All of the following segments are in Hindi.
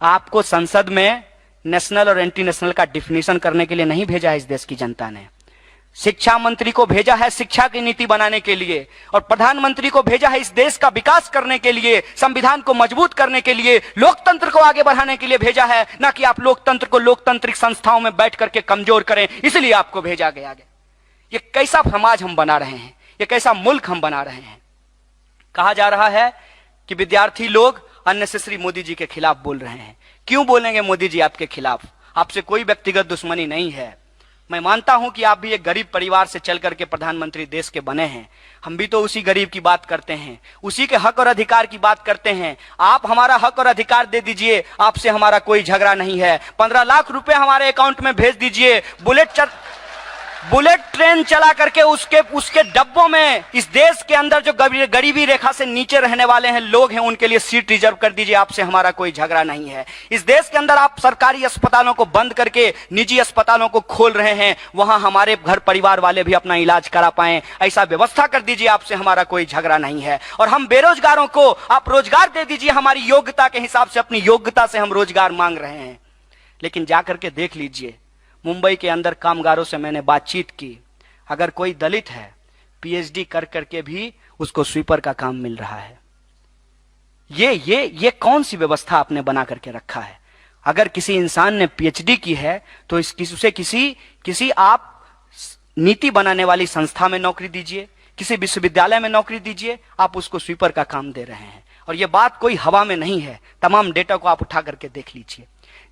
आपको संसद में नेशनल और एंटी नेशनल का डिफिनीशन करने के लिए नहीं भेजा है इस देश की जनता ने। शिक्षा मंत्री को भेजा है शिक्षा की नीति बनाने के लिए, और प्रधानमंत्री को भेजा है इस देश का विकास करने के लिए, संविधान को मजबूत करने के लिए, लोकतंत्र को आगे बढ़ाने के लिए भेजा है, ना कि आप लोकतंत्र को लोकतांत्रिक संस्थाओं में बैठ करके कमजोर करें, इसलिए आपको भेजा गया। ये कैसा समाज हम बना रहे हैं, ये कैसा मुल्क हम बना रहे हैं। कहा जा रहा है कि विद्यार्थी लोग अननेसेसरी मोदी जी के खिलाफ बोल रहे हैं। क्यों बोलेंगे मोदी जी आपके खिलाफ? आपसे कोई व्यक्तिगत दुश्मनी नहीं है। मैं मानता हूं कि आप भी एक गरीब परिवार से चल करके प्रधानमंत्री देश के बने हैं। हम भी तो उसी गरीब की बात करते हैं, उसी के हक और अधिकार की बात करते हैं। आप हमारा हक और अधिकार दे दीजिए, आपसे हमारा कोई झगड़ा नहीं है। 15 लाख रुपए हमारे अकाउंट में भेज दीजिए। बुलेट ट्रेन चला करके उसके डब्बों में इस देश के अंदर जो गरीबी रेखा से नीचे रहने वाले हैं लोग हैं, उनके लिए सीट रिजर्व कर दीजिए। आपसे हमारा कोई झगड़ा नहीं है। इस देश के अंदर आप सरकारी अस्पतालों को बंद करके निजी अस्पतालों को खोल रहे हैं, वहां हमारे घर परिवार वाले भी अपना इलाज करा पाएं, ऐसा व्यवस्था कर दीजिए। आपसे हमारा कोई झगड़ा नहीं है। और हम बेरोजगारों को आप रोजगार दे दीजिए, हमारी योग्यता के हिसाब से, अपनी योग्यता से हम रोजगार मांग रहे हैं। लेकिन जाकर के देख लीजिए, मुंबई के अंदर कामगारों से मैंने बातचीत की, अगर कोई दलित है पीएचडी कर करके भी उसको स्वीपर का काम मिल रहा है। ये कौन सी व्यवस्था आपने बना करके रखा है? अगर किसी इंसान ने पीएचडी की है तो उसे किसी आप नीति बनाने वाली संस्था में नौकरी दीजिए, किसी विश्वविद्यालय में नौकरी दीजिए, आप उसको स्वीपर का काम दे रहे हैं। और यह बात कोई हवा में नहीं है, तमाम डेटा को आप उठा करके देख लीजिए।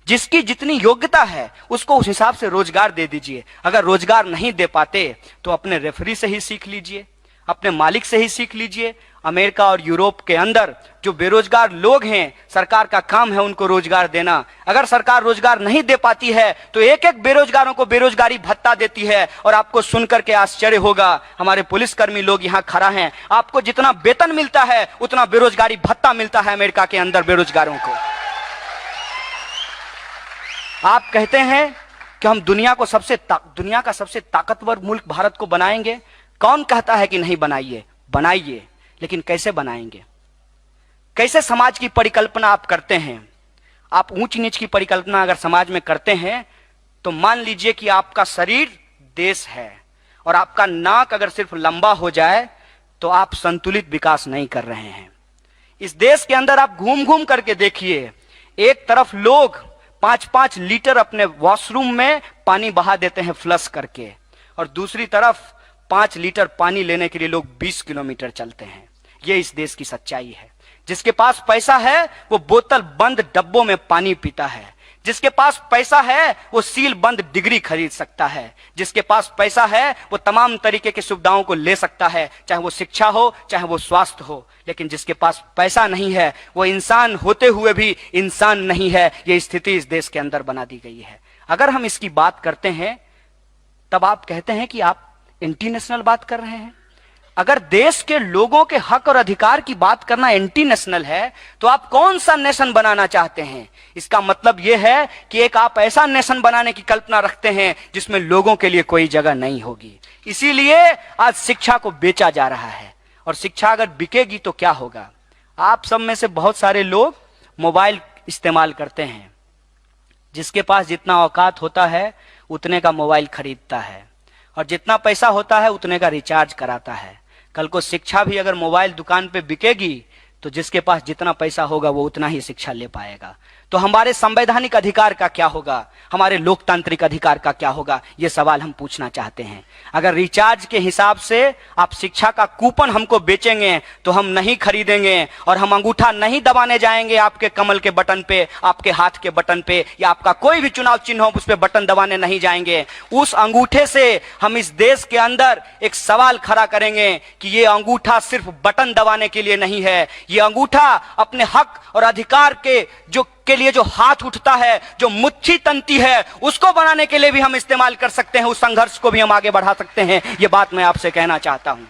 जिसकी जितनी योग्यता है उसको उस हिसाब से रोजगार दे दीजिए। अगर रोजगार नहीं दे पाते तो अपने रेफरी से ही सीख लीजिए, अपने मालिक से ही सीख लीजिए। अमेरिका और यूरोप के अंदर जो बेरोजगार लोग हैं, सरकार का काम है उनको रोजगार देना। अगर सरकार रोजगार नहीं दे पाती है तो एक एक बेरोजगारों को बेरोजगारी भत्ता देती है। और आपको सुनकर के आश्चर्य होगा, हमारे पुलिसकर्मी लोग यहां खड़ा हैं, आपको जितना वेतन मिलता है उतना बेरोजगारी भत्ता मिलता है अमेरिका के अंदर बेरोजगारों को। आप कहते हैं कि हम दुनिया का सबसे ताकतवर मुल्क भारत को बनाएंगे। कौन कहता है कि नहीं बनाइए? बनाइए, लेकिन कैसे बनाएंगे? कैसे समाज की परिकल्पना आप करते हैं? आप ऊंच नीच की परिकल्पना अगर समाज में करते हैं तो मान लीजिए कि आपका शरीर देश है और आपका नाक अगर सिर्फ लंबा हो जाए तो आप संतुलित विकास नहीं कर रहे हैं। इस देश के अंदर आप घूम घूम करके देखिए, एक तरफ लोग 5-5 लीटर अपने वॉशरूम में पानी बहा देते हैं फ्लश करके, और दूसरी तरफ 5 लीटर पानी लेने के लिए लोग 20 किलोमीटर चलते हैं। ये इस देश की सच्चाई है। जिसके पास पैसा है वो बोतल बंद डब्बों में पानी पीता है। जिसके पास पैसा है वो सील बंद डिग्री खरीद सकता है। जिसके पास पैसा है वो तमाम तरीके की सुविधाओं को ले सकता है, चाहे वो शिक्षा हो, चाहे वो स्वास्थ्य हो। लेकिन जिसके पास पैसा नहीं है वो इंसान होते हुए भी इंसान नहीं है। ये स्थिति इस देश के अंदर बना दी गई है। अगर हम इसकी बात करते हैं तब आप कहते हैं कि आप एंटी नेशनल बात कर रहे हैं। अगर देश के लोगों के हक और अधिकार की बात करना एंटी नेशनल है तो आप कौन सा नेशन बनाना चाहते हैं? इसका मतलब यह है कि एक आप ऐसा नेशन बनाने की कल्पना रखते हैं जिसमें लोगों के लिए कोई जगह नहीं होगी। इसीलिए आज शिक्षा को बेचा जा रहा है। और शिक्षा अगर बिकेगी तो क्या होगा? आप सब में से बहुत सारे लोग मोबाइल इस्तेमाल करते हैं। जिसके पास जितना औकात होता है उतने का मोबाइल खरीदता है, और जितना पैसा होता है उतने का रिचार्ज कराता है। कल को शिक्षा भी अगर मोबाइल दुकान पे बिकेगी तो जिसके पास जितना पैसा होगा वो उतना ही शिक्षा ले पाएगा। तो हमारे संवैधानिक अधिकार का क्या होगा? हमारे लोकतांत्रिक अधिकार का क्या होगा? ये सवाल हम पूछना चाहते हैं। अगर रिचार्ज के हिसाब से आप शिक्षा का कूपन हमको बेचेंगे तो हम नहीं खरीदेंगे, और हम अंगूठा नहीं दबाने जाएंगे आपके कमल के बटन पे, आपके हाथ के बटन पे, या आपका कोई भी चुनाव चिन्ह हो उस पर बटन दबाने नहीं जाएंगे। उस अंगूठे से हम इस देश के अंदर एक सवाल खड़ा करेंगे कि ये अंगूठा सिर्फ बटन दबाने के लिए नहीं है। ये अंगूठा अपने हक और अधिकार के लिए जो हाथ उठता है, जो मुट्ठी तंती है, उसको बनाने के लिए भी हम इस्तेमाल कर सकते हैं। उस संघर्ष को भी हम आगे बढ़ा सकते हैं। ये बात मैं आपसे कहना चाहता हूं।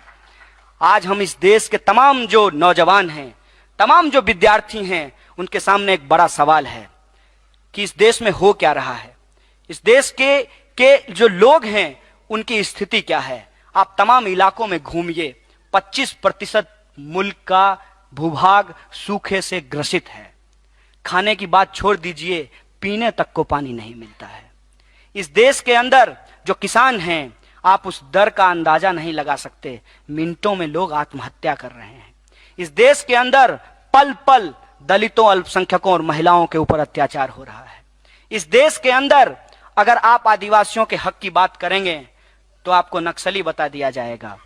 आज हम इस देश के तमाम जो नौजवान हैं, तमाम जो विद्यार्थी हैं, उनके सामने एक बड़ा सवाल है कि इस देश में हो क्या रहा है। इस देश के जो लोग हैं उनकी स्थिति क्या है। आप तमाम इलाकों में घूमिए, 25% मुल्क का भूभाग सूखे से ग्रसित है। खाने की बात छोड़ दीजिए, पीने तक को पानी नहीं मिलता है। इस देश के अंदर जो किसान हैं, आप उस दर का अंदाजा नहीं लगा सकते। मिनटों में लोग आत्महत्या कर रहे हैं। इस देश के अंदर पल पल दलितों, अल्पसंख्यकों और महिलाओं के ऊपर अत्याचार हो रहा है। इस देश के अंदर अगर आप आदिवासियों के हक की बात करेंगे तो आपको नक्सली बता दिया जाएगा,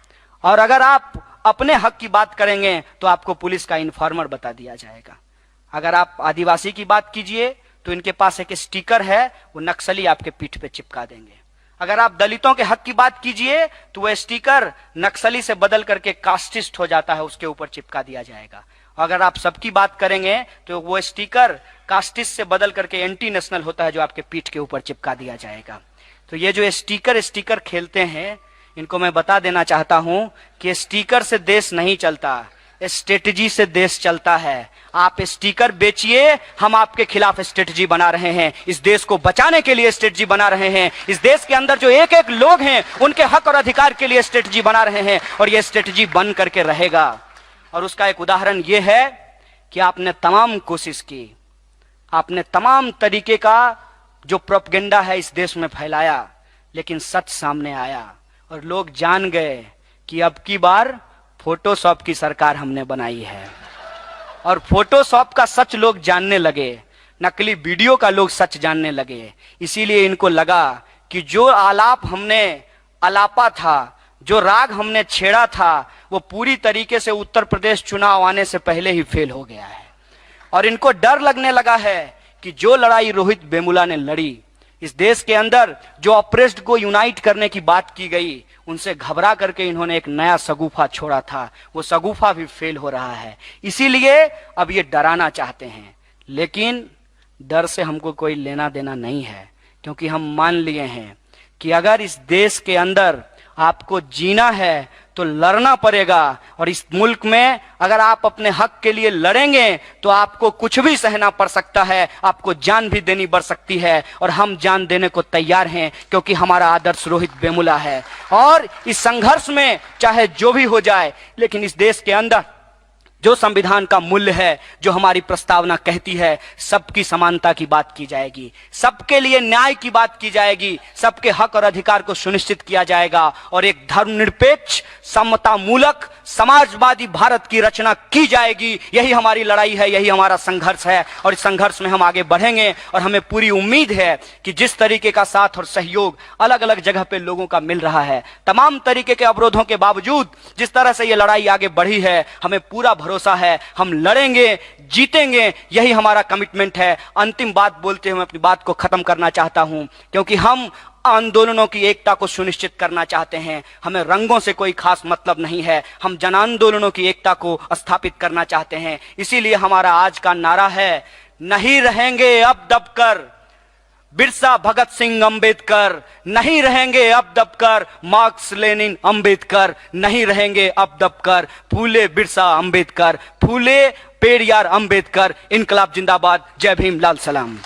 और अगर आप अपने हक की बात करेंगे तो आपको पुलिस का इन्फॉर्मर बता दिया जाएगा। अगर आप आदिवासी की बात कीजिए तो इनके पास एक स्टिकर है, वो नक्सली आपके पीठ पे चिपका देंगे। अगर आप दलितों के हक की बात कीजिए तो वह स्टिकर नक्सली से बदल करके कास्टिस्ट हो जाता है, उसके ऊपर चिपका दिया जाएगा। अगर आप सबकी बात करेंगे तो वो स्टिकर कास्टिस्ट से बदल करके एंटी नेशनल होता है, जो आपके पीठ के ऊपर चिपका दिया जाएगा। तो ये जो स्टिकर खेलते हैं, इनको मैं बता देना चाहता हूं कि स्टिकर से देश नहीं चलता, स्ट्रेटजी से देश चलता है। आप स्टिकर बेचिए, हम आपके खिलाफ स्ट्रेटजी बना रहे हैं। इस देश को बचाने के लिए स्ट्रेटजी बना रहे हैं। इस देश के अंदर जो एक एक लोग हैं, उनके हक और अधिकार के लिए स्ट्रेटजी बना रहे हैं, और यह स्ट्रेटजी बन करके रहेगा। और उसका एक उदाहरण यह है कि आपने तमाम कोशिश की, आपने तमाम तरीके का जो प्रोपेगेंडा है इस देश में फैलाया, लेकिन सच सामने आया और लोग जान गए कि अब की बार फोटोशॉप की सरकार हमने बनाई है। और फोटोशॉप का सच लोग जानने लगे, नकली वीडियो का लोग सच जानने लगे। इसीलिए इनको लगा कि जो आलाप हमने आलापा था, जो राग हमने छेड़ा था, वो पूरी तरीके से उत्तर प्रदेश चुनाव आने से पहले ही फेल हो गया है। और इनको डर लगने लगा है कि जो लड़ाई रोहित वेमुला ने लड़ी, इस देश के अंदर जो ऑप्रेस्ड को यूनाइट करने की बात की गई, उनसे घबरा करके इन्होंने एक नया सगुफा छोड़ा था, वो सगुफा भी फेल हो रहा है। इसीलिए अब ये डराना चाहते हैं, लेकिन डर से हमको कोई लेना देना नहीं है, क्योंकि हम मान लिए हैं कि अगर इस देश के अंदर आपको जीना है तो लड़ना पड़ेगा। और इस मुल्क में अगर आप अपने हक के लिए लड़ेंगे तो आपको कुछ भी सहना पड़ सकता है, आपको जान भी देनी पड़ सकती है, और हम जान देने को तैयार हैं, क्योंकि हमारा आदर्श रोहित वेमुला है। और इस संघर्ष में चाहे जो भी हो जाए, लेकिन इस देश के अंदर जो संविधान का मूल्य है, जो हमारी प्रस्तावना कहती है, सबकी समानता की बात की जाएगी, सबके लिए न्याय की बात की जाएगी, सबके हक और अधिकार को सुनिश्चित किया जाएगा, और एक धर्मनिरपेक्ष, समता मूलक, समाजवादी भारत की रचना की जाएगी। यही हमारी लड़ाई है, यही हमारा संघर्ष है, और इस संघर्ष में हम आगे बढ़ेंगे। और हमें पूरी उम्मीद है कि जिस तरीके का साथ और सहयोग अलग अलग जगह पे लोगों का मिल रहा है, तमाम तरीके के अवरोधों के बावजूद जिस तरह से ये लड़ाई आगे बढ़ी है, हमें पूरा भरोसा है, हम लड़ेंगे, जीतेंगे, यही हमारा कमिटमेंट है। अंतिम बात बोलते हुए अपनी बात को खत्म करना चाहता हूं, क्योंकि हम आंदोलनों की एकता को सुनिश्चित करना चाहते हैं। हमें रंगों से कोई खास मतलब नहीं है, हम जन आंदोलनों की एकता को स्थापित करना चाहते हैं। इसीलिए हमारा आज का नारा है, नहीं रहेंगे अब दबकर बिरसा भगत सिंह अंबेडकर, नहीं रहेंगे अब दबकर मार्क्स लेनिन अंबेडकर, नहीं रहेंगे अब दबकर फूले बिरसा अंबेडकर, फूले पेरियार अंबेडकर। इनकलाब जिंदाबाद। जय भीम, लाल सलाम।